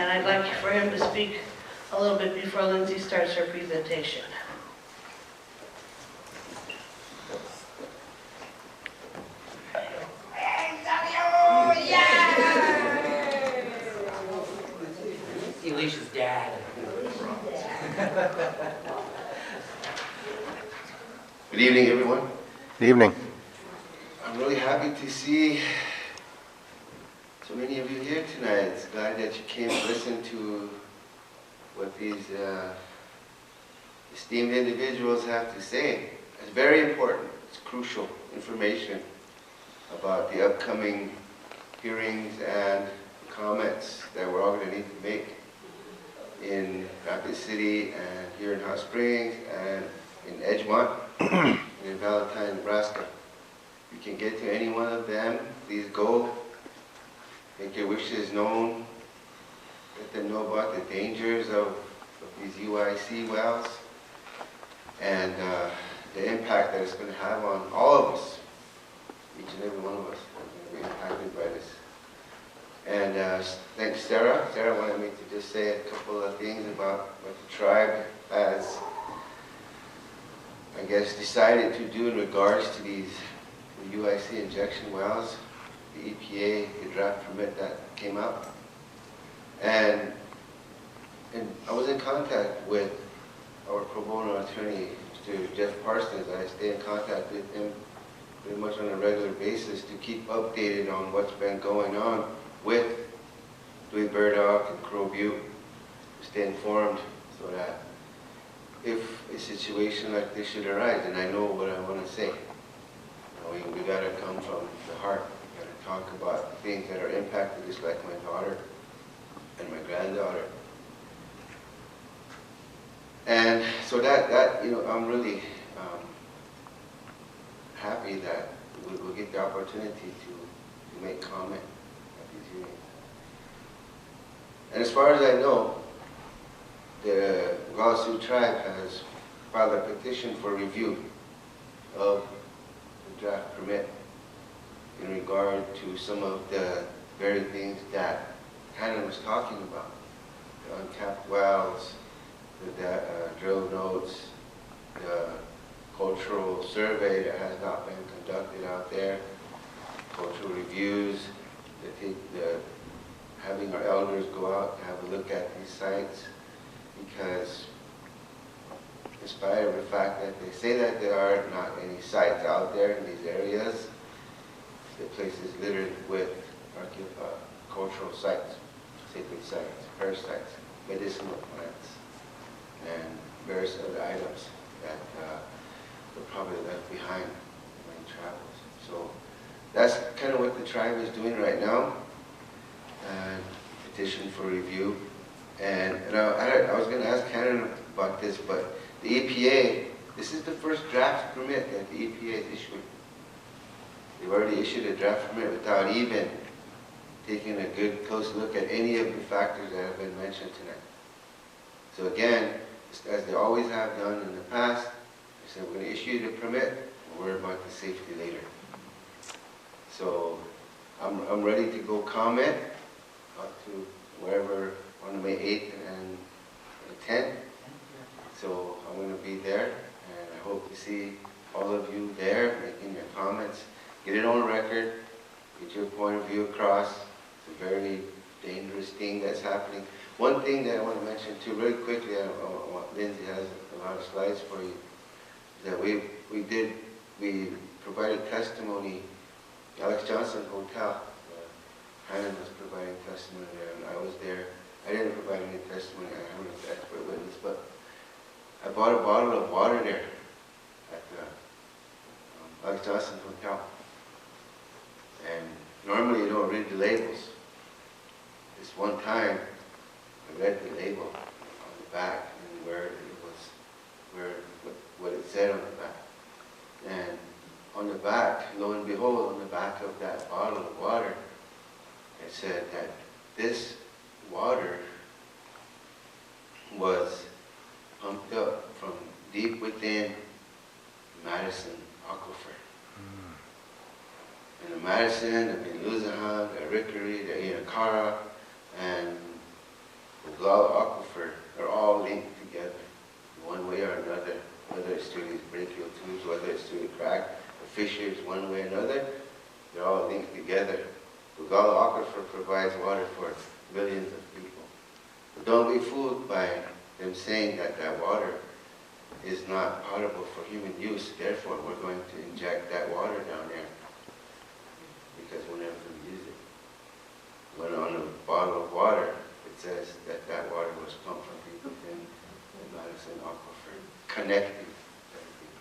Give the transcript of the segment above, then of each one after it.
and I'd like for him to speak a little bit before Linsey starts her presentation. Alicia's dad. Good evening, everyone. Good evening. I'm really happy to see so many of you here tonight. It's glad that you came to listen to what these esteemed individuals have to say. It's very important. It's crucial information about the upcoming hearings and comments that we're all going to need to make in Rapid City and here in Hot Springs and in Edgemont and in Valentine, Nebraska. You can get to any one of them. Please go. Make your wishes known. Let them know about the dangers of these UIC wells and the impact that it's going to have on all of us. Each and every one of us are going to be impacted by this. And thanks, Sarah. Sarah wanted me to just say a couple of things about what the tribe has, I guess, decided to do in regards to these UIC injection wells, the EPA, the draft permit that came out. And I was in contact with our pro bono attorney, Mr. Jeff Parsons. I stay in contact with him pretty much on a regular basis to keep updated on what's been going on with Dewey-Burdock and Crow Butte, to stay informed so that if a situation like this should arise, and I know what I want to say, we got to come from the heart. We got to talk about things that are impacted, just like my daughter and my granddaughter. And so that I'm really happy that we'll get the opportunity to make comment at these hearings. And as far as I know, the Sioux tribe has filed a petition for review of the draft permit in regard to some of the very things that Hannah was talking about. The uncapped wells, the drill notes, the cultural survey that has not been conducted out there, cultural reviews, having our elders go out and have a look at these sites, because in spite of the fact that they say that there are not any sites out there in these areas, the place is littered with cultural sites, sacred sites, prayer sites, medicinal plants, and various other items that were probably left behind when he travels. So that's kind of what the tribe is doing right now. Petition for review. And I was going to ask Hannah about this, but the EPA, this is the first draft permit that the EPA has issued. They've already issued a draft permit without even taking a good close look at any of the factors that have been mentioned tonight. So again, as they always have done in the past, they said we're going to issue the permit, and we'll worry about the safety later. So I'm ready to go comment up to wherever on May 8th and 10th. So I'm going to be there, and I hope to see all of you there making your comments. Get it on record, get your point of view across. It's a very dangerous thing that's happening. One thing that I want to mention too, really quickly, Linsey has a lot of slides for you, that we provided testimony. Alex Johnson Hotel, Hannah was providing testimony there, and I was there. I didn't provide any testimony, I was an expert witness, but I bought a bottle of water there at the Alex Johnson Hotel. And normally you don't read the labels. This one time, I read the label on the back and where it was, what it said on the back. And on the back, lo and behold, on the back of that bottle of water, it said that this water was pumped up from deep within Madison Aquifer. And the Madison, the Miluzahan, the Rickery, the Inakara, and Gulf aquifer are all linked together one way or another, whether it's through these brachial tubes, whether it's through the crack, the fissures, one way or another, they're all linked together. The Gulf aquifer provides water for millions of people. But don't be fooled by them saying that that water is not potable for human use, therefore we're going to inject that water down there because we'll never use it. When on a bottle of water, it says that that water was pumped from deep within the Madison aquifer, connecting everything.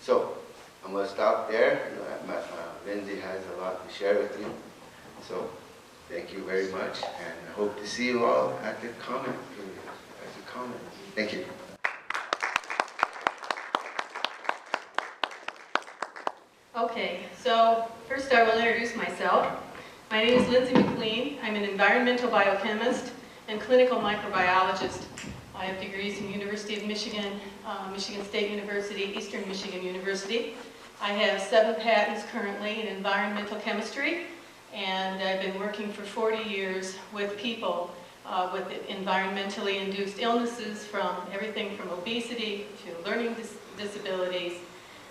So, I'm going to stop there. Linsey has a lot to share with you. So, thank you very much, and I hope to see you all at the comment period, as a comment. Thank you. Okay, so first I will introduce myself. My name is Linsey McLean. I'm an environmental biochemist and clinical microbiologist. I have degrees from University of Michigan, Michigan State University, Eastern Michigan University. I have 7 patents currently in environmental chemistry, and I've been working for 40 years with people with environmentally induced illnesses, from everything from obesity to learning disabilities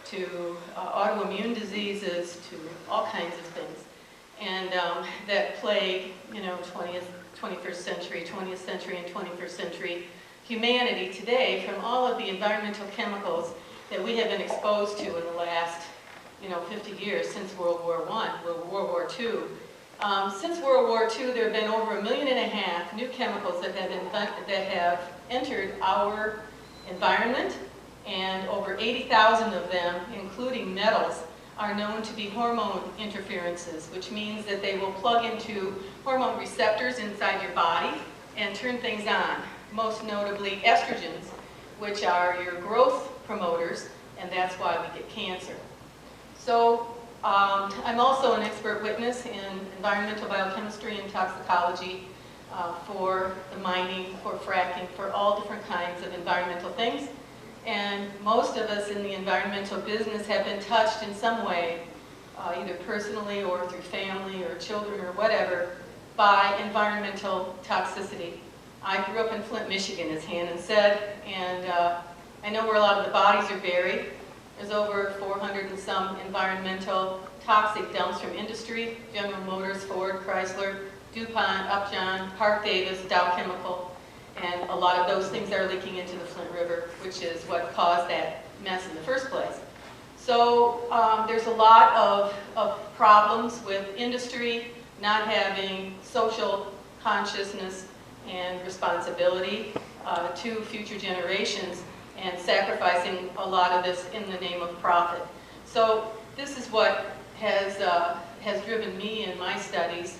to autoimmune diseases to all kinds of things. And that plague, 21st century, 20th century, and 21st century humanity today, from all of the environmental chemicals that we have been exposed to in the last 50 years, since World War I, World War II. Since World War II, there have been over 1.5 million new chemicals that have entered our environment, and over 80,000 of them, including metals, are known to be hormone interferences, which means that they will plug into hormone receptors inside your body and turn things on, most notably estrogens, which are your growth promoters, and that's why we get cancer. So I'm also an expert witness in environmental biochemistry and toxicology for the mining, for fracking, for all different kinds of environmental things. And most of us in the environmental business have been touched in some way, either personally or through family or children or whatever, by environmental toxicity. I grew up in Flint, Michigan, as Hannon said, and I know where a lot of the bodies are buried. There's over 400 and some environmental toxic dumps from industry: General Motors, Ford, Chrysler, DuPont, Upjohn, Park Davis, Dow Chemical. And a lot of those things are leaking into the Flint River, which is what caused that mess in the first place. So there's a lot of problems with industry not having social consciousness and responsibility to future generations, and sacrificing a lot of this in the name of profit. So this is what has driven me in my studies,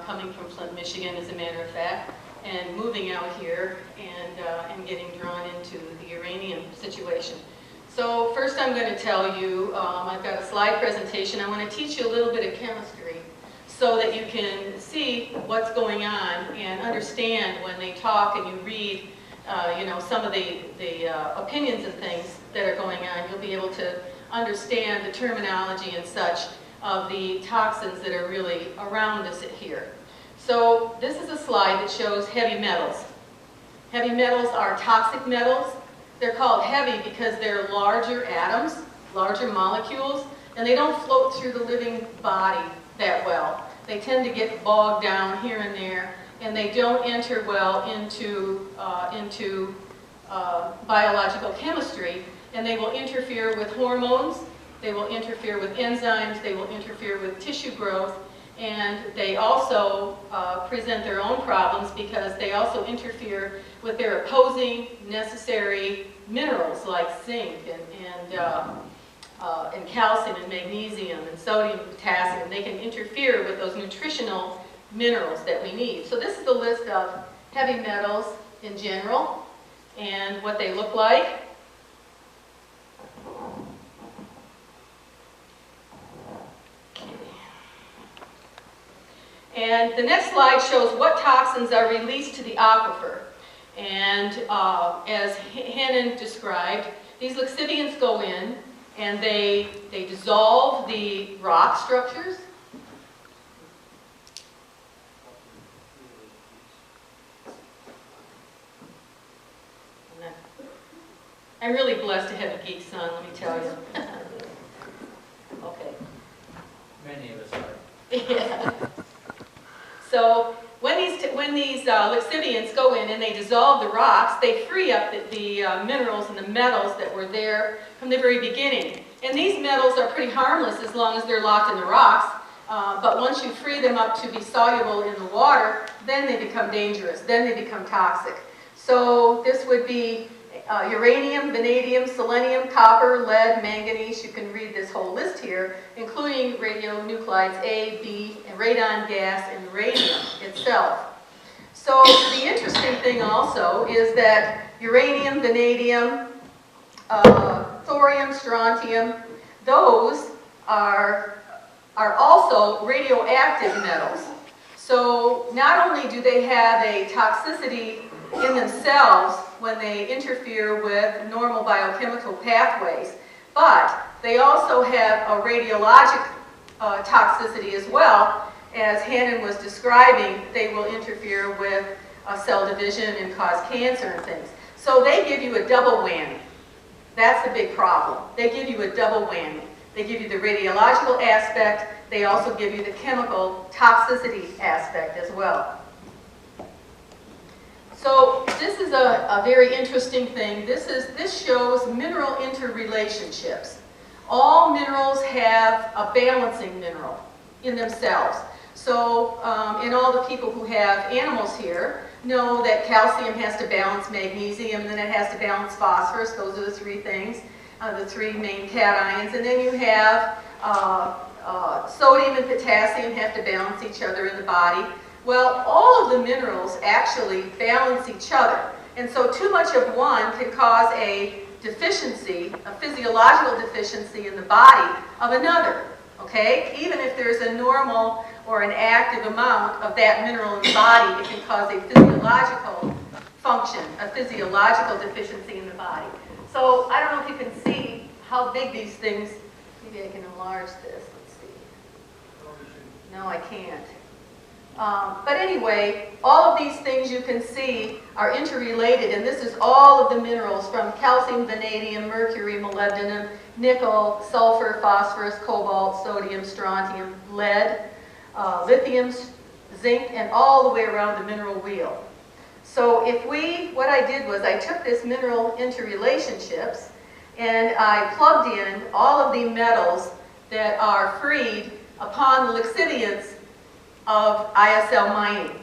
coming from Flint, Michigan, as a matter of fact, and moving out here and getting drawn into the uranium situation. So first I'm going to tell you, I've got a slide presentation. I want to teach you a little bit of chemistry so that you can see what's going on and understand when they talk and you read some of the opinions and things that are going on. You'll be able to understand the terminology and such of the toxins that are really around us here. So this is a slide that shows heavy metals. Heavy metals are toxic metals. They're called heavy because they're larger atoms, larger molecules, and they don't float through the living body that well. They tend to get bogged down here and there, and they don't enter well into biological chemistry, and they will interfere with hormones, they will interfere with enzymes, they will interfere with tissue growth, and they also present their own problems because they also interfere with their opposing necessary minerals like zinc and calcium and magnesium and sodium and potassium. They can interfere with those nutritional minerals that we need. So this is the list of heavy metals in general and what they look like. And the next slide shows what toxins are released to the aquifer. And as Hannon described, these lixiviants go in and they dissolve the rock structures. I'm really blessed to have a geek son, let me tell you. Okay. Many of us are. Yeah. So when these lixiviants go in and they dissolve the rocks, they free up the minerals and the metals that were there from the very beginning. And these metals are pretty harmless as long as they're locked in the rocks. But once you free them up to be soluble in the water, then they become dangerous. Then they become toxic. So this would be uranium, vanadium, selenium, copper, lead, manganese. You can read this whole list here, including radionuclides A, B, and radon gas, and radium itself. So the interesting thing also is that uranium, vanadium, thorium, strontium, those are also radioactive metals. So not only do they have a toxicity in themselves when they interfere with normal biochemical pathways, but they also have a radiologic toxicity as well. As Hannon was describing, they will interfere with cell division and cause cancer and things. So they give you a double whammy. That's the big problem. They give you a double whammy. They give you the radiological aspect. They also give you the chemical toxicity aspect as well. So this is a very interesting thing. This shows mineral interrelationships. All minerals have a balancing mineral in themselves. So, and all the people who have animals here know that calcium has to balance magnesium, and then it has to balance phosphorus. Those are the three things, the three main cations. And then you have sodium and potassium have to balance each other in the body. Well, all of the minerals actually balance each other. And so too much of one can cause a deficiency, a physiological deficiency in the body of another. Okay? Even if there's a normal or an active amount of that mineral in the body, it can cause a physiological function, a physiological deficiency in the body. So I don't know if you can see how big these things, maybe I can enlarge this, let's see. No, I can't. But anyway, all of these things you can see are interrelated, and this is all of the minerals from calcium, vanadium, mercury, molybdenum, nickel, sulfur, phosphorus, cobalt, sodium, strontium, lead, lithium, zinc, and all the way around the mineral wheel. So what I did was I took this mineral interrelationships and I plugged in all of the metals that are freed upon the lixiviants of ISL mining.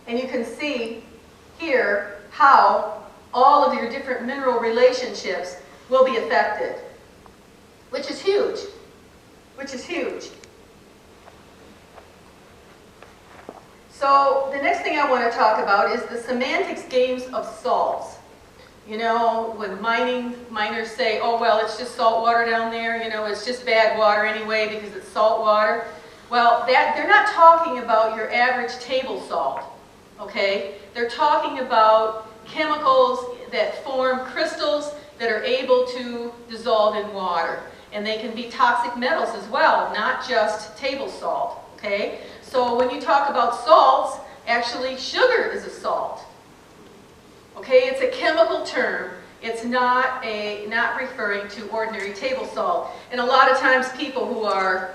And you can see here how all of your different mineral relationships will be affected, which is huge, So the next thing I want to talk about is the semantics games of salts. You know, when miners say, oh, well, it's just salt water down there, you know, it's just bad water anyway because it's salt water. Well, they're not talking about your average table salt, okay? They're talking about chemicals that form crystals that are able to dissolve in water. And they can be toxic metals as well, not just table salt, okay? So when you talk about salts, actually sugar is a salt, okay? It's a chemical term. It's not referring to ordinary table salt. And a lot of times people who are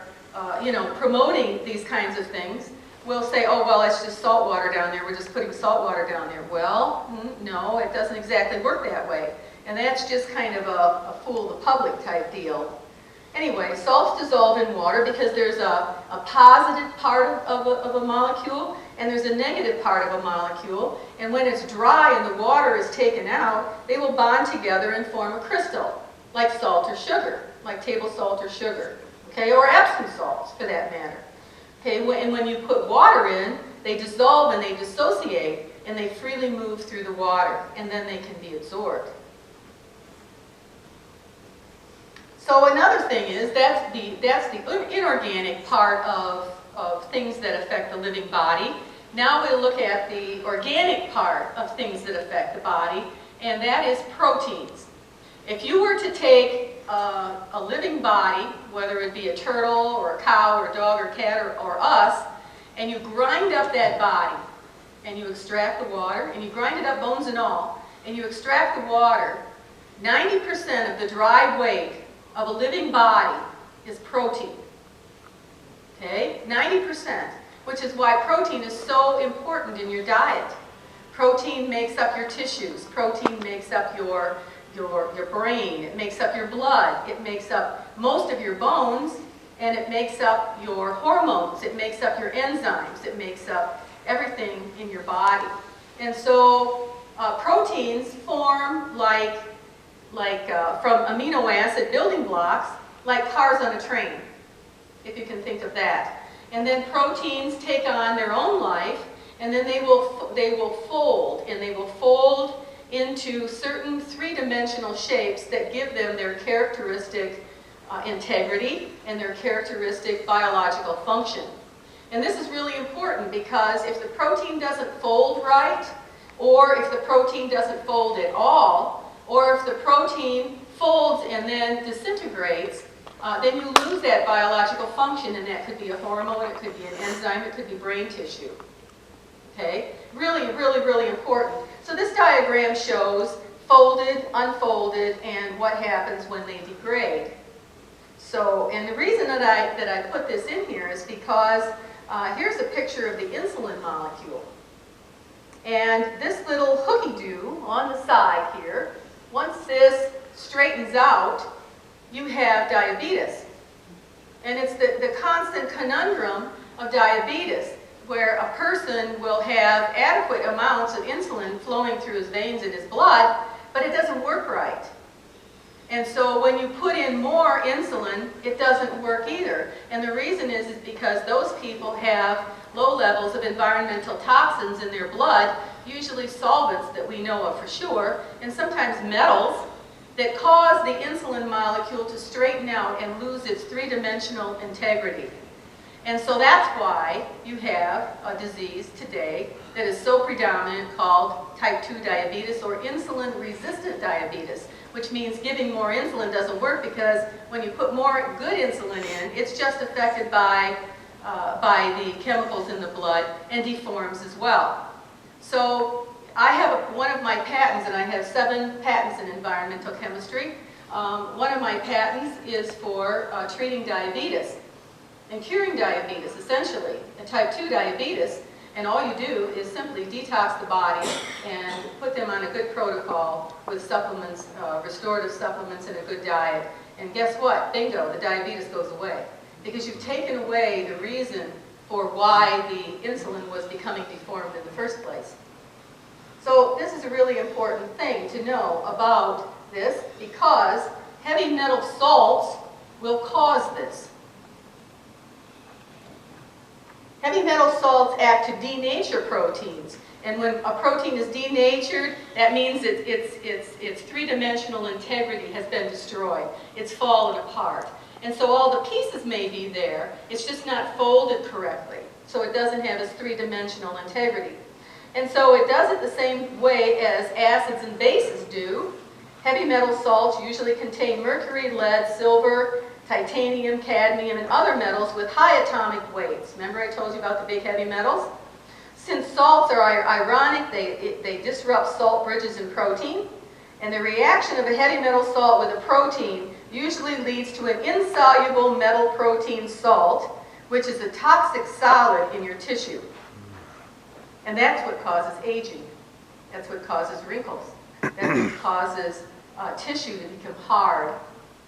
promoting these kinds of things will say, oh, well, it's just salt water down there. We're just putting salt water down there. Well, no, it doesn't exactly work that way. And that's just kind of a fool the public type deal. Anyway, salts dissolve in water because there's a positive part of a molecule and there's a negative part of a molecule. And when it's dry and the water is taken out, they will bond together and form a crystal, like salt or sugar, like table salt or sugar. Okay, or Epsom salts for that matter. Okay, and when you put water in, they dissolve and they dissociate and they freely move through the water and then they can be absorbed. So another thing is that's the inorganic part of things that affect the living body. Now we'll look at the organic part of things that affect the body, and that is proteins. If you were to take a living body, whether it be a turtle or a cow or a dog or a cat or us, and you grind up that body, and you extract the water, and you grind it up bones and all, and you extract the water, 90% of the dry weight of a living body is protein. Okay? 90%, which is why protein is so important in your diet. Protein makes up your tissues. Protein makes up your brain. It makes up your blood. It makes up most of your bones, and it makes up your hormones. It makes up your enzymes. It makes up everything in your body. And so proteins form from amino acid building blocks, like cars on a train, if you can think of that. And then proteins take on their own life, and then they will fold, and they will fold into certain three-dimensional shapes that give them their characteristic integrity and their characteristic biological function. And this is really important because if the protein doesn't fold right, or if the protein doesn't fold at all, or if the protein folds and then disintegrates, then you lose that biological function, and that could be a hormone, it could be an enzyme, it could be brain tissue. Okay? Really, really, really important. So this diagram shows folded, unfolded, and what happens when they degrade. So, and the reason that I put this in here is because here's a picture of the insulin molecule. And this little hooky-doo on the side here, once this straightens out, you have diabetes. And it's the constant conundrum of diabetes, where a person will have adequate amounts of insulin flowing through his veins and his blood, but it doesn't work right. And so when you put in more insulin, it doesn't work either. And the reason is because those people have low levels of environmental toxins in their blood, usually solvents that we know of for sure, and sometimes metals that cause the insulin molecule to straighten out and lose its three-dimensional integrity. And so that's why you have a disease today that is so predominant called type 2 diabetes or insulin-resistant diabetes, which means giving more insulin doesn't work because when you put more good insulin in, it's just affected by the chemicals in the blood and deforms as well. So I have one of my patents, and I have 7 patents in environmental chemistry. One of my patents is for treating diabetes and curing diabetes, essentially, and type 2 diabetes. And all you do is simply detox the body and put them on a good protocol with supplements, restorative supplements and a good diet. And guess what? Bingo, the diabetes goes away. Because you've taken away the reason for why the insulin was becoming deformed in the first place. So this is a really important thing to know about this because heavy metal salts will cause this. Heavy metal salts act to denature proteins. And when a protein is denatured, that means its three-dimensional integrity has been destroyed. It's fallen apart. And so all the pieces may be there, it's just not folded correctly. So it doesn't have its three-dimensional integrity. And so it does it the same way as acids and bases do. Heavy metal salts usually contain mercury, lead, silver, titanium, cadmium, and other metals with high atomic weights. Remember I told you about the big heavy metals? Since salts are ionic, they disrupt salt bridges in protein. And the reaction of a heavy metal salt with a protein usually leads to an insoluble metal protein salt, which is a toxic solid in your tissue. And that's what causes aging. That's what causes wrinkles. That's what causes tissue to become hard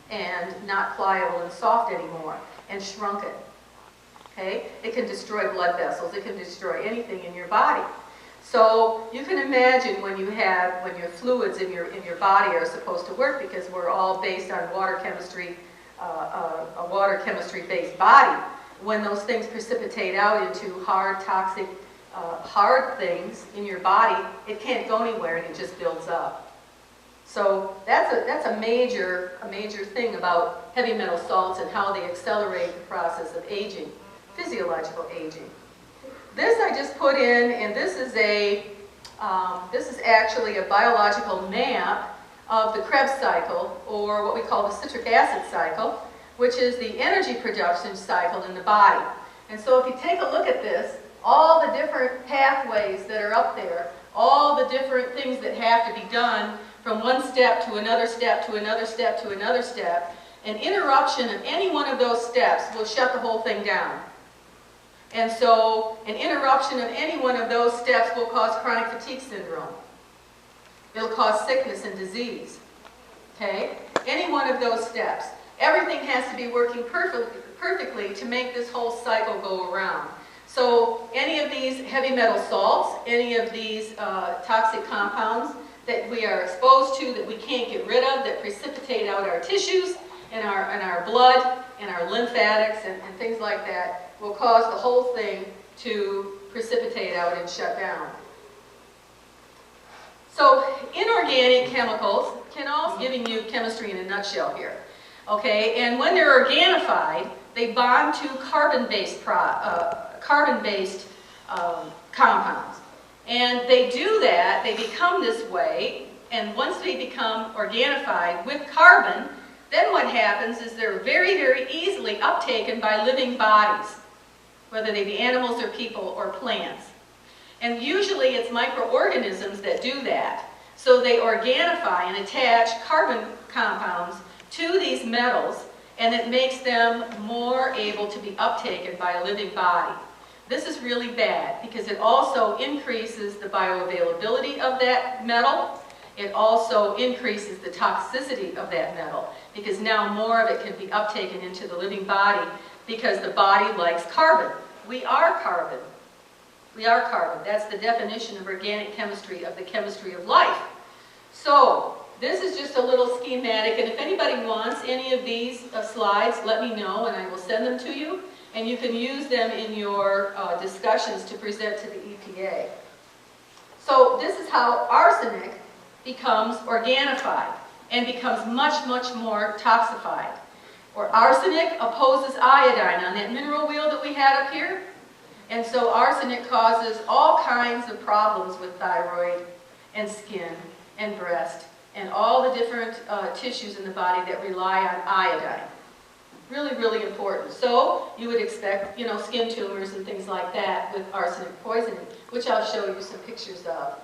and not pliable and soft anymore, and shrunken. Okay? It can destroy blood vessels. It can destroy anything in your body. So you can imagine when your fluids in your body are supposed to work, because we're all based on water chemistry, a water chemistry-based body. When those things precipitate out into hard, toxic, hard things in your body, it can't go anywhere and it just builds up. So that's a major thing about heavy metal salts and how they accelerate the process of aging, physiological aging. This I just put in, and this is actually a biological map of the Krebs cycle, or what we call the citric acid cycle, which is the energy production cycle in the body. And so if you take a look at this, all the different pathways that are up there, all the different things that have to be done from one step to another step to another step to another step, an interruption of any one of those steps will shut the whole thing down. And so an interruption of any one of those steps will cause chronic fatigue syndrome. It'll cause sickness and disease. Okay? Any one of those steps. Everything has to be working perfectly to make this whole cycle go around. So any of these heavy metal salts, any of these toxic compounds that we are exposed to that we can't get rid of, that precipitate out our tissues and our blood and our lymphatics and things like that, will cause the whole thing to precipitate out and shut down. So inorganic chemicals can all giving you chemistry in a nutshell here. Okay, and when they're organified, they bond to carbon-based compounds. And they do that, they become this way, and once they become organified with carbon, then what happens is they're very, very easily uptaken by living bodies, whether they be animals or people or plants. And usually it's microorganisms that do that. So they organify and attach carbon compounds to these metals, and it makes them more able to be uptaken by a living body. This is really bad because it also increases the bioavailability of that metal. It also increases the toxicity of that metal because now more of it can be uptaken into the living body because the body likes carbon. We are carbon. We are carbon. That's the definition of organic chemistry, of the chemistry of life. So this is just a little schematic, and if anybody wants any of these slides, let me know and I will send them to you, and you can use them in your discussions to present to the EPA. So this is how arsenic becomes organified and becomes much, much more toxified. Or arsenic opposes iodine on that mineral wheel that we had up here. And so arsenic causes all kinds of problems with thyroid and skin and breast and all the different tissues in the body that rely on iodine. Really, really important. So you would expect, you know, skin tumors and things like that with arsenic poisoning, which I'll show you some pictures of.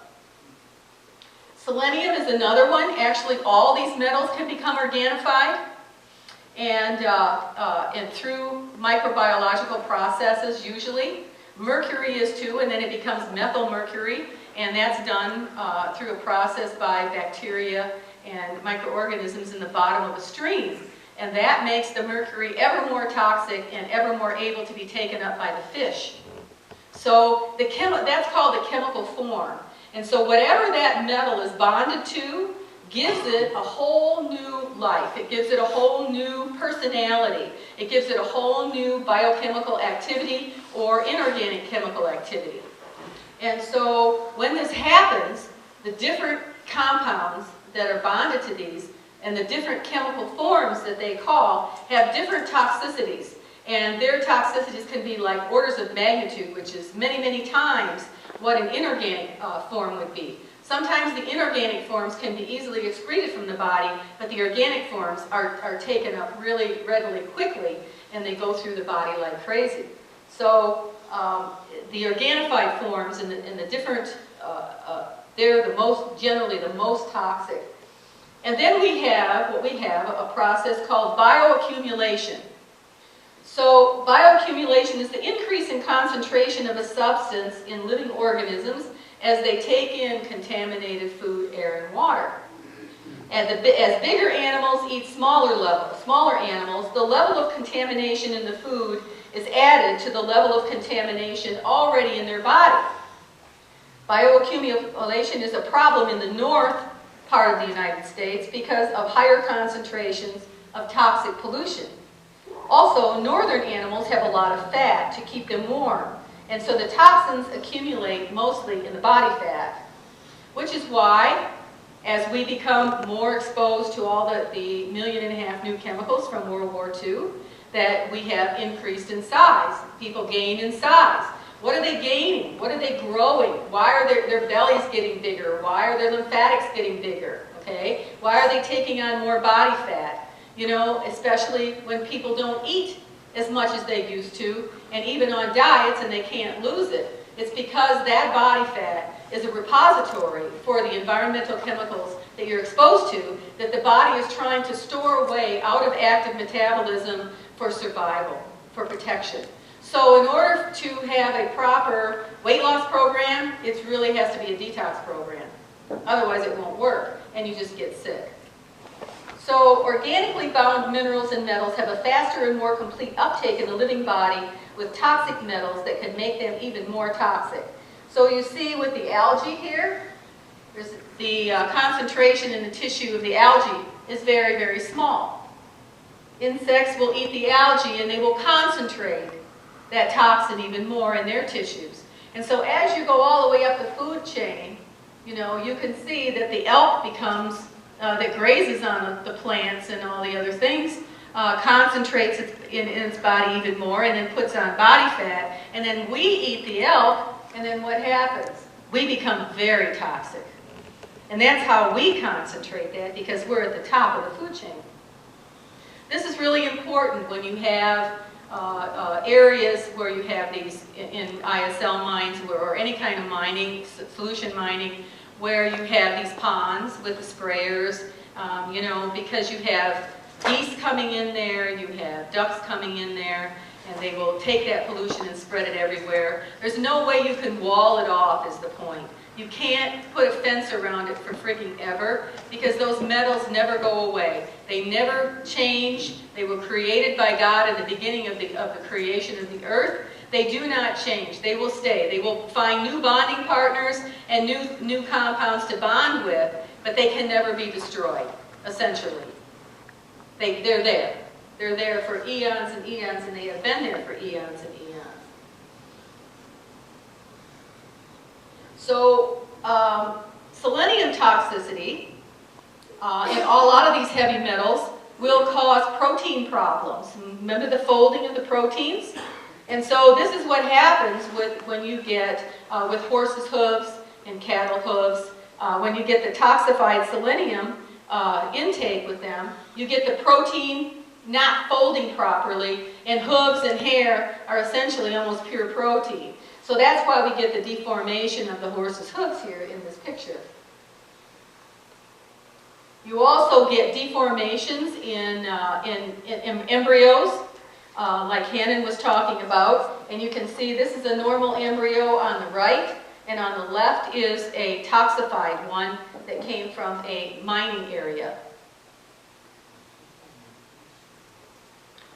Selenium is another one. Actually, all these metals can become organified. And through microbiological processes usually. Mercury is too, and then it becomes methylmercury, and that's done through a process by bacteria and microorganisms in the bottom of a stream. And that makes the mercury ever more toxic and ever more able to be taken up by the fish. So that's called the chemical form. And so whatever that metal is bonded to gives it a whole new life. It gives it a whole new personality. It gives it a whole new biochemical activity or inorganic chemical activity. And so when this happens, the different compounds that are bonded to these and the different chemical forms that they call have different toxicities. And their toxicities can be like orders of magnitude, which is many, many times what an inorganic form would be. Sometimes the inorganic forms can be easily excreted from the body, but the organic forms are taken up really readily quickly, and they go through the body like crazy. So the organified forms and the different, they're generally the most toxic. And then we have a process called bioaccumulation. So bioaccumulation is the increase in concentration of a substance in living organisms as they take in contaminated food, air, and water. As bigger animals eat smaller animals, the level of contamination in the food is added to the level of contamination already in their body. Bioaccumulation is a problem in the north part of the United States because of higher concentrations of toxic pollution. Also, northern animals have a lot of fat to keep them warm. And so the toxins accumulate mostly in the body fat, which is why, as we become more exposed to all the 1.5 million new chemicals from World War II, that we have increased in size. People gain in size. What are they gaining? What are they growing? Why are their bellies getting bigger? Why are their lymphatics getting bigger? Okay? Why are they taking on more body fat? You know, especially when people don't eat as much as they used to, and even on diets and they can't lose it. It's because that body fat is a repository for the environmental chemicals that you're exposed to, that the body is trying to store away out of active metabolism for survival, for protection. So in order to have a proper weight loss program, it really has to be a detox program. Otherwise it won't work and you just get sick. So organically bound minerals and metals have a faster and more complete uptake in the living body with toxic metals that can make them even more toxic. So you see with the algae here, there's the concentration in the tissue of the algae is very, very small. Insects will eat the algae and they will concentrate that toxin even more in their tissues. And so as you go all the way up the food chain, you know, you can see that the elk becomes, that grazes on the plants and all the other things, concentrates in its body even more and then puts on body fat. And then we eat the elk, and then what happens? We become very toxic. And that's how we concentrate that, because we're at the top of the food chain. This is really important when you have areas where you have these, in ISL mines or any kind of mining, solution mining, where you have these ponds with the sprayers, you know, because you have geese coming in there, you have ducks coming in there, and they will take that pollution and spread it everywhere. There's no way you can wall it off is the point. You can't put a fence around it for freaking ever, because those metals never go away. They never change. They were created by God at the beginning of the creation of the earth. They do not change. They will stay. They will find new bonding partners and new compounds to bond with, but they can never be destroyed, essentially. They're there. They're there for eons and eons, and they have been there for eons and eons. So, selenium toxicity in a lot of these heavy metals will cause protein problems. Remember the folding of the proteins? And so this is what happens when you get, with horses' hooves and cattle hooves, when you get the toxified selenium intake with them, you get the protein not folding properly, and hooves and hair are essentially almost pure protein. So that's why we get the deformation of the horse's hooves here in this picture. You also get deformations in embryos, like Hannon was talking about. And you can see this is a normal embryo on the right, and on the left is a toxified one that came from a mining area.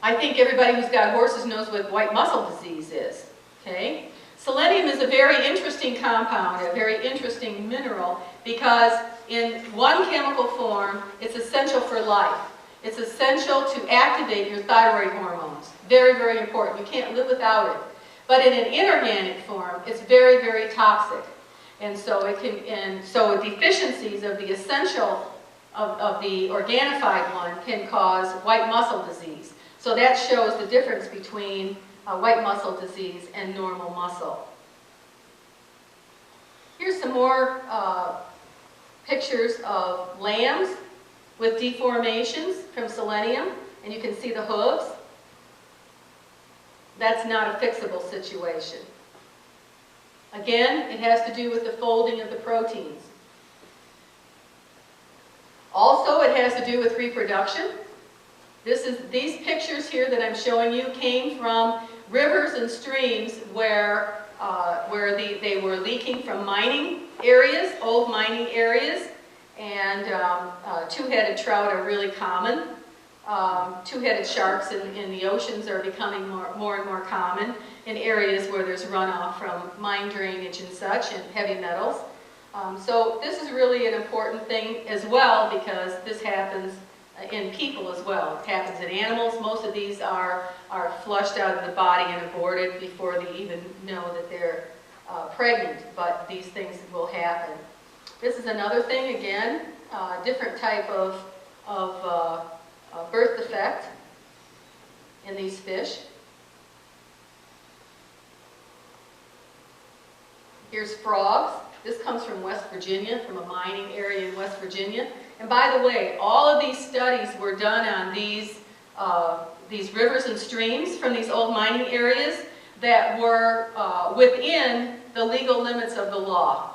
I think everybody who's got horses knows what white muscle disease is. Okay? Selenium is a very interesting compound, a very interesting mineral, because in one chemical form, it's essential for life. It's essential to activate your thyroid hormones. Very, very important. You can't live without it. But in an inorganic form, it's very, very toxic. And so it can, and so deficiencies of the essential of the organified one can cause white muscle disease. So that shows the difference between white muscle disease and normal muscle. Here's some more pictures of lambs with deformations from selenium, and you can see the hooves. That's not a fixable situation. Again, it has to do with the folding of the proteins. Also, it has to do with reproduction. These pictures here that I'm showing you came from rivers and streams where they were leaking from mining areas, old mining areas, and two-headed trout are really common. Two-headed sharks in the oceans are becoming more and more common in areas where there's runoff from mine drainage and such, and heavy metals. So this is really an important thing as well, because this happens in people as well. It happens in animals. Most of these are flushed out of the body and aborted before they even know that they're pregnant, but these things will happen. This is another thing, again, different type of birth defect in these fish. Here's frogs. This comes from West Virginia, from a mining area in West Virginia. And by the way, all of these studies were done on these rivers and streams from these old mining areas that were within the legal limits of the law.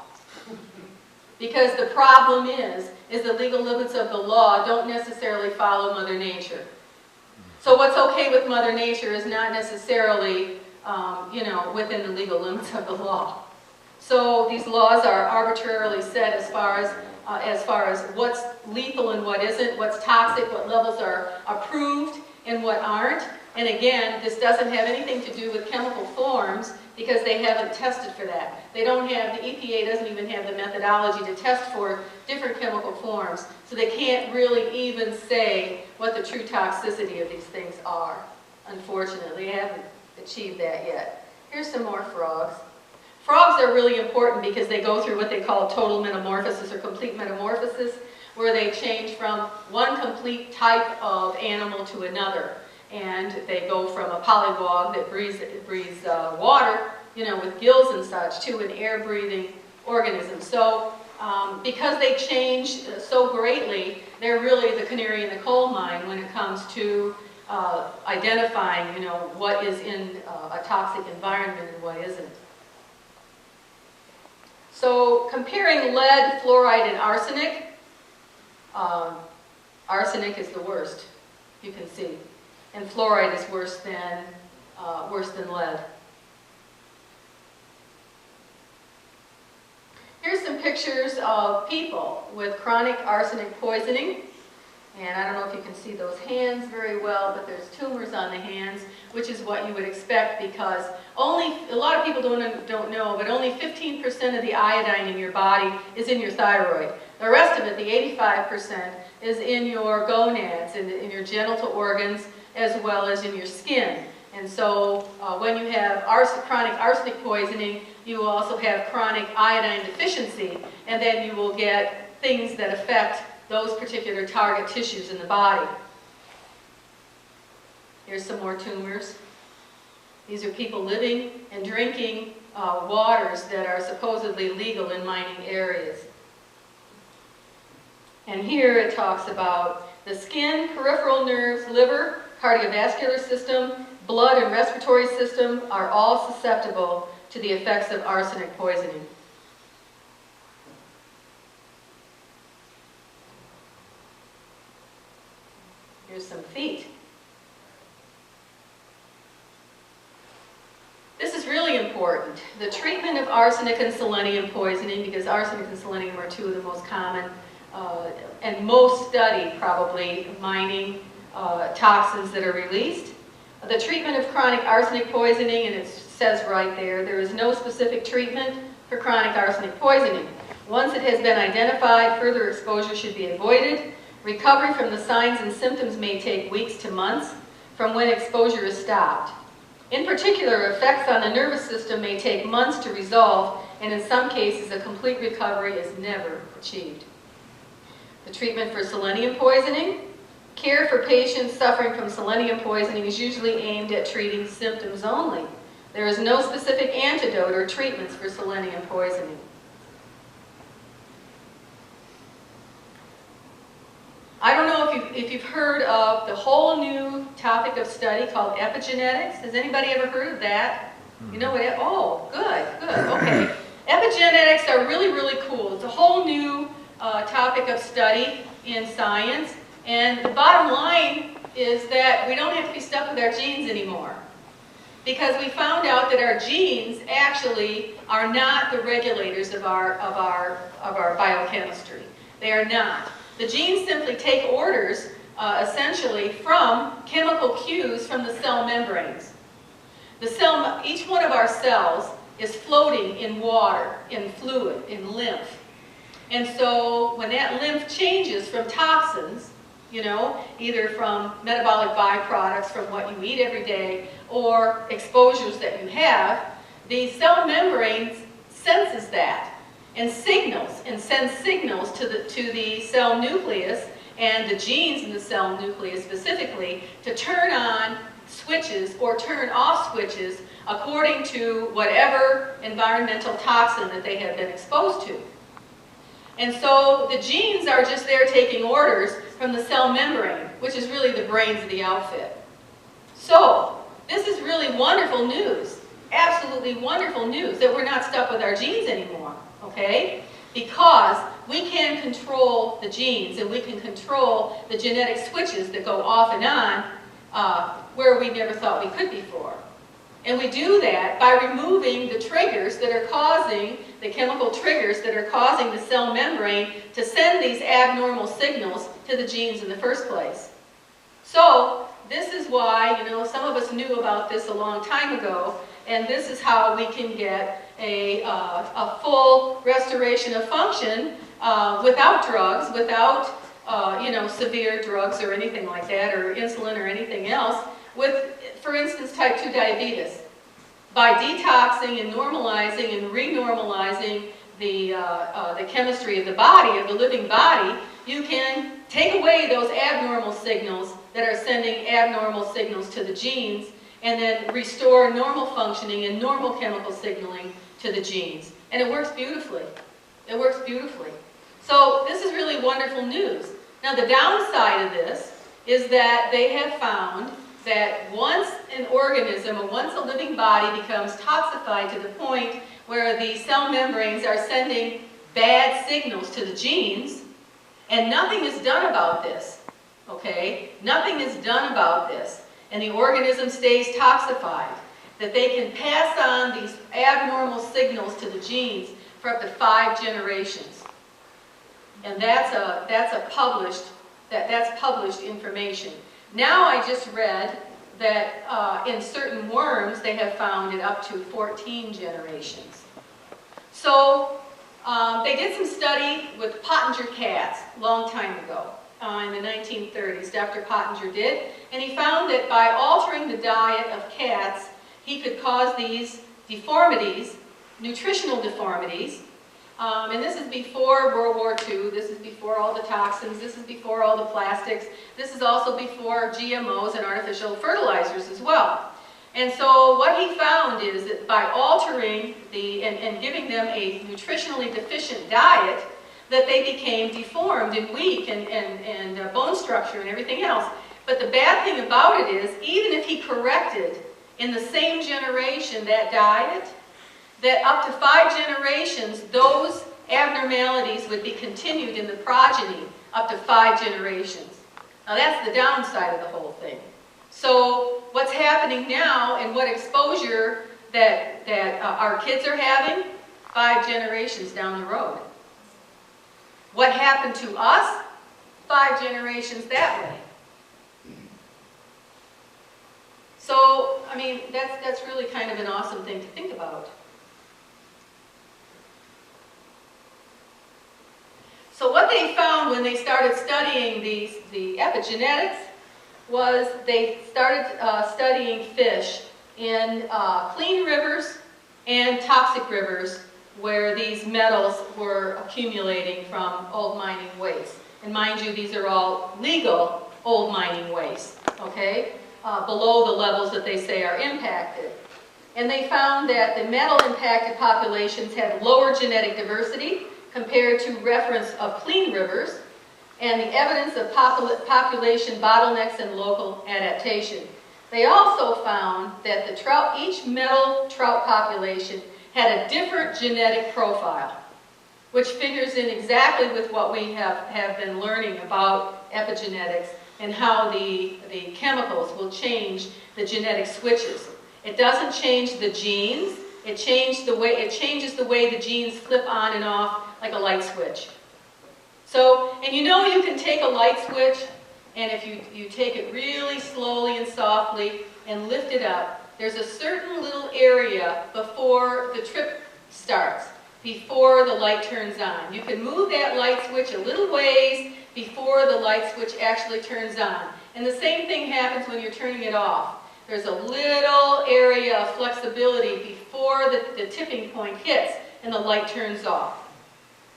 Because the problem is the legal limits of the law don't necessarily follow Mother Nature. So what's okay with Mother Nature is not necessarily, within the legal limits of the law. So these laws are arbitrarily set as far as what's lethal and what isn't, what's toxic, what levels are approved and what aren't. And again, this doesn't have anything to do with chemical forms because they haven't tested for that. They don't have, the EPA doesn't even have the methodology to test for different chemical forms. So they can't really even say what the true toxicity of these things are. Unfortunately, they haven't achieved that yet. Here's some more frogs. Frogs are really important because they go through what they call total metamorphosis or complete metamorphosis, where they change from one complete type of animal to another. And they go from a polywog that breathes water, with gills and such, to an air-breathing organism. So because they change so greatly, they're really the canary in the coal mine when it comes to identifying, what is in a toxic environment and what isn't. So comparing lead, fluoride, and arsenic, arsenic is the worst, you can see. And fluoride is worse than lead. Here's some pictures of people with chronic arsenic poisoning. And I don't know if you can see those hands very well, but there's tumors on the hands, which is what you would expect because a lot of people don't know, but only 15% of the iodine in your body is in your thyroid. The rest of it, the 85%, is in your gonads, in your genital organs, as well as in your skin. And so when you have chronic arsenic poisoning, you will also have chronic iodine deficiency, and then you will get things that affect those particular target tissues in the body. Here's some more tumors. These are people living and drinking waters that are supposedly legal in mining areas. And here it talks about the skin, peripheral nerves, liver, cardiovascular system, blood and respiratory system are all susceptible to the effects of arsenic poisoning. Here's some feet. This is really important. The treatment of arsenic and selenium poisoning, because arsenic and selenium are two of the most common and most studied probably mining toxins that are released. The treatment of chronic arsenic poisoning, and it says right there is no specific treatment for chronic arsenic poisoning. Once it has been identified, further exposure should be avoided. Recovery from the signs and symptoms may take weeks to months from when exposure is stopped. In particular, effects on the nervous system may take months to resolve, and in some cases, a complete recovery is never achieved. The treatment for selenium poisoning. Care for patients suffering from selenium poisoning is usually aimed at treating symptoms only. There is no specific antidote or treatments for selenium poisoning. I don't know if you've heard of the whole new topic of study called epigenetics. Has anybody ever heard of that? You know what? Oh, good, okay. Epigenetics are really, really cool. It's a whole new topic of study in science. And the bottom line is that we don't have to be stuck with our genes anymore. Because we found out that our genes actually are not the regulators of our biochemistry. They are not. The genes simply take orders, essentially, from chemical cues from the cell membranes. Each one of our cells is floating in water, in fluid, in lymph. And so when that lymph changes from toxins, either from metabolic byproducts from what you eat every day or exposures that you have, the cell membrane senses that and sends signals to the cell nucleus and the genes in the cell nucleus specifically to turn on switches or turn off switches according to whatever environmental toxin that they have been exposed to. And so the genes are just there taking orders from the cell membrane, which is really the brains of the outfit. So this is really wonderful news absolutely wonderful news that we're not stuck with our genes anymore, okay? Because we can control the genes and we can control the genetic switches that go off and on where we never thought we could before. And we do that by removing the triggers that are causing, the chemical triggers that are causing the cell membrane to send these abnormal signals to the genes in the first place. So this is why, you know, some of us knew about this a long time ago, and this is how we can get a full restoration of function without drugs, without you know, severe drugs or anything like that, or insulin or anything else, with, for instance, type 2 diabetes. By detoxing and normalizing and renormalizing the chemistry of the body, of the living body, you can take away those abnormal signals that are sending abnormal signals to the genes, and then restore normal functioning and normal chemical signaling to the genes. And it works beautifully. It works beautifully. So this is really wonderful news. Now the downside of this is that they have found that once an organism, or once a living body becomes toxified to the point where the cell membranes are sending bad signals to the genes, and nothing is done about this, okay? Nothing is done about this, and the organism stays toxified, that they can pass on these abnormal signals to the genes for up to 5 generations. And that's published information. Now I just read that in certain worms they have found it up to 14 generations. So they did some study with Pottinger cats a long time ago, in the 1930s. Dr. Pottinger did, and he found that by altering the diet of cats, he could cause these deformities, nutritional deformities. And this is before World War II, this is before all the toxins, this is before all the plastics, this is also before GMOs and artificial fertilizers as well. And so what he found is that by altering and giving them a nutritionally deficient diet, that they became deformed and weak and bone structure and everything else. But the bad thing about it is, even if he corrected in the same generation that diet, that up to 5 generations, those abnormalities would be continued in the progeny up to 5 generations. Now that's the downside of the whole thing. So what's happening now and what exposure that our kids are having, 5 generations down the road. What happened to us, 5 generations that way. So, I mean, that's really kind of an awesome thing to think about. So what they found when they started studying the epigenetics was they started studying fish in clean rivers and toxic rivers where these metals were accumulating from old mining wastes. And mind you, these are all legal old mining wastes, okay, below the levels that they say are impacted. And they found that the metal-impacted populations had lower genetic diversity compared to reference of clean rivers, and the evidence of population bottlenecks and local adaptation. They also found that each metal trout population had a different genetic profile, which figures in exactly with what we have been learning about epigenetics and how the chemicals will change the genetic switches. It doesn't change the genes, it changes the way the genes flip on and off like a light switch. So, and you know you can take a light switch, and if you take it really slowly and softly and lift it up, there's a certain little area before the trip starts, before the light turns on. You can move that light switch a little ways before the light switch actually turns on. And the same thing happens when you're turning it off. There's a little area of flexibility before the tipping point hits and the light turns off.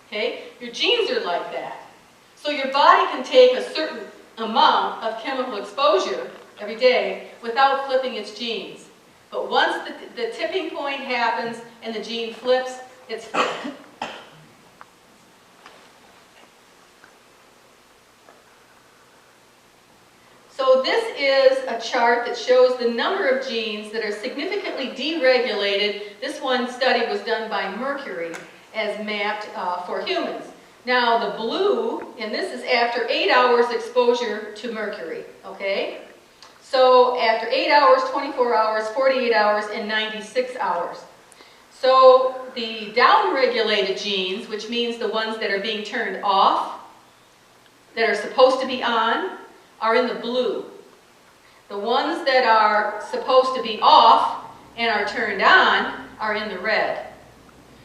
Okay? Your genes are like that. So your body can take a certain amount of chemical exposure every day without flipping its genes. But once the tipping point happens and the gene flips, it's flipped. So So this is a chart that shows the number of genes that are significantly deregulated. This one study was done by Mercury as mapped for humans. Now the blue, and this is after 8 hours exposure to mercury, okay? So after 8 hours, 24 hours, 48 hours, and 96 hours. So the downregulated genes, which means the ones that are being turned off, that are supposed to be on, are in the blue. The ones that are supposed to be off and are turned on are in the red.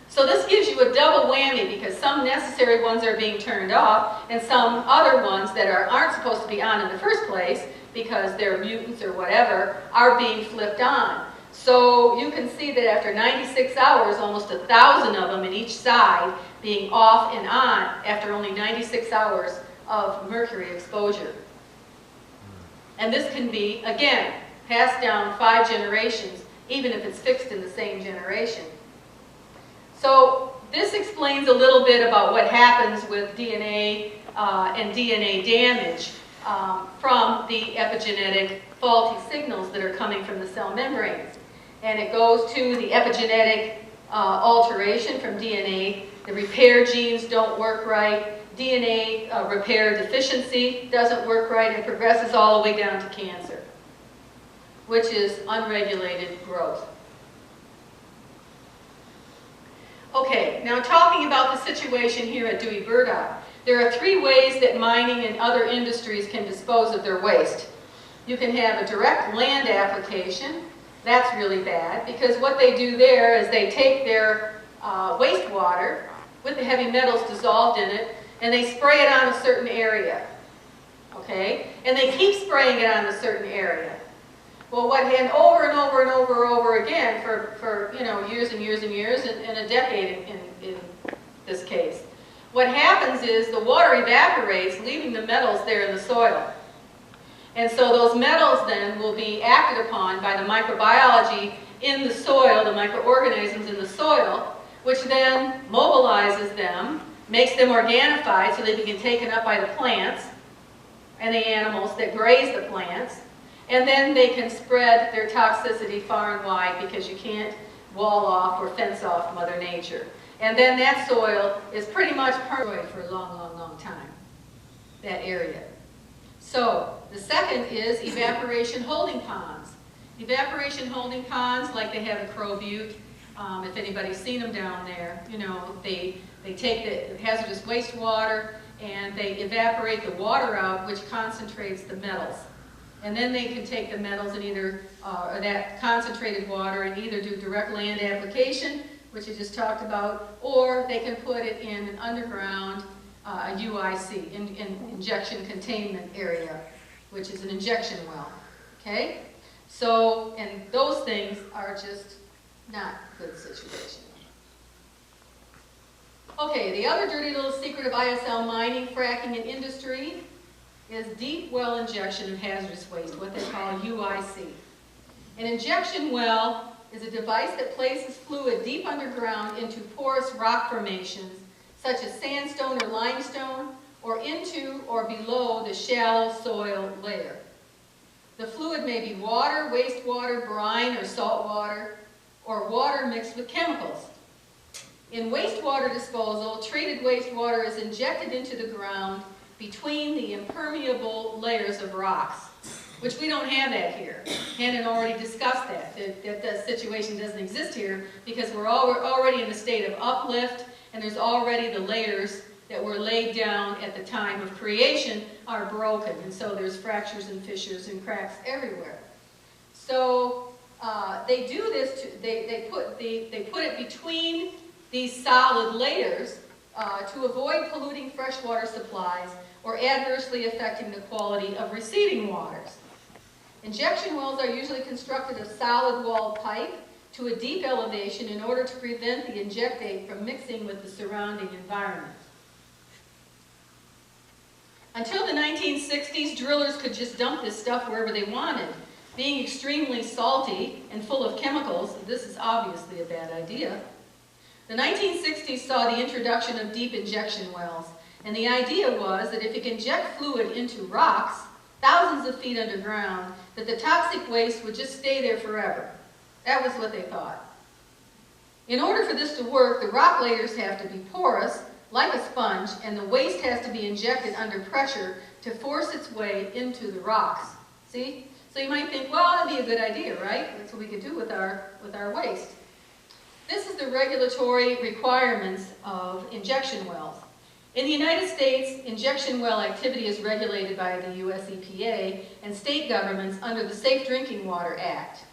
So this gives you a double whammy because some necessary ones are being turned off and some other ones that aren't supposed to be on in the first place because they're mutants or whatever are being flipped on. So you can see that after 96 hours, almost 1,000 of them in each side being off and on after only 96 hours of mercury exposure. And this can be, again, passed down 5 generations, even if it's fixed in the same generation. So this explains a little bit about what happens with DNA and DNA damage from the epigenetic faulty signals that are coming from the cell membranes. And it goes to the epigenetic alteration from DNA. The repair genes don't work right. DNA repair deficiency doesn't work right and progresses all the way down to cancer, which is unregulated growth. Okay, now talking about the situation here at Dewey-Burdock, there are 3 ways that mining and other industries can dispose of their waste. You can have a direct land application. That's really bad because what they do there is they take their wastewater with the heavy metals dissolved in it and they spray it on a certain area, okay? And they keep spraying it on a certain area. Well, and over and over and over again for you know, years and years and years and a decade in this case. What happens is the water evaporates, leaving the metals there in the soil. And so those metals then will be acted upon by the microbiology in the soil, the microorganisms in the soil, which then mobilizes them, makes them organified so they can be taken up by the plants and the animals that graze the plants. And then they can spread their toxicity far and wide because you can't wall off or fence off Mother Nature. And then that soil is pretty much permanent for a long, long, long time, that area. So the second is evaporation holding ponds. Evaporation holding ponds, like they have at Crow Butte, if anybody's seen them down there, you know, they take the hazardous wastewater and they evaporate the water out, which concentrates the metals. And then they can take the metals and either, or that concentrated water and either do direct land application, which I just talked about, or they can put it in an underground a UIC, injection containment area, which is an injection well, okay? So, and those things are just not good situations. Okay, the other dirty little secret of ISL mining, fracking, and industry is deep well injection of hazardous waste, what they call UIC. An injection well is a device that places fluid deep underground into porous rock formations, such as sandstone or limestone, or into or below the shallow soil layer. The fluid may be water, wastewater, brine, or salt water, or water mixed with chemicals. In wastewater disposal, treated wastewater is injected into the ground between the impermeable layers of rocks, which we don't have that here. Hannon already discussed that situation doesn't exist here because we're already in the state of uplift, and there's already the layers that were laid down at the time of creation are broken, and so there's fractures and fissures and cracks everywhere. So they do this, they put it between these solid layers to avoid polluting freshwater supplies or adversely affecting the quality of receiving waters. Injection wells are usually constructed of solid-walled pipe to a deep elevation in order to prevent the injectate from mixing with the surrounding environment. Until the 1960s, drillers could just dump this stuff wherever they wanted. Being extremely salty and full of chemicals, this is obviously a bad idea. The 1960s saw the introduction of deep injection wells, and the idea was that if you can inject fluid into rocks, thousands of feet underground, that the toxic waste would just stay there forever. That was what they thought. In order for this to work, the rock layers have to be porous, like a sponge, and the waste has to be injected under pressure to force its way into the rocks. See? So you might think, well, that'd be a good idea, right? That's what we could do with our waste. This is the regulatory requirements of injection wells. In the United States, injection well activity is regulated by the US EPA and state governments under the Safe Drinking Water Act.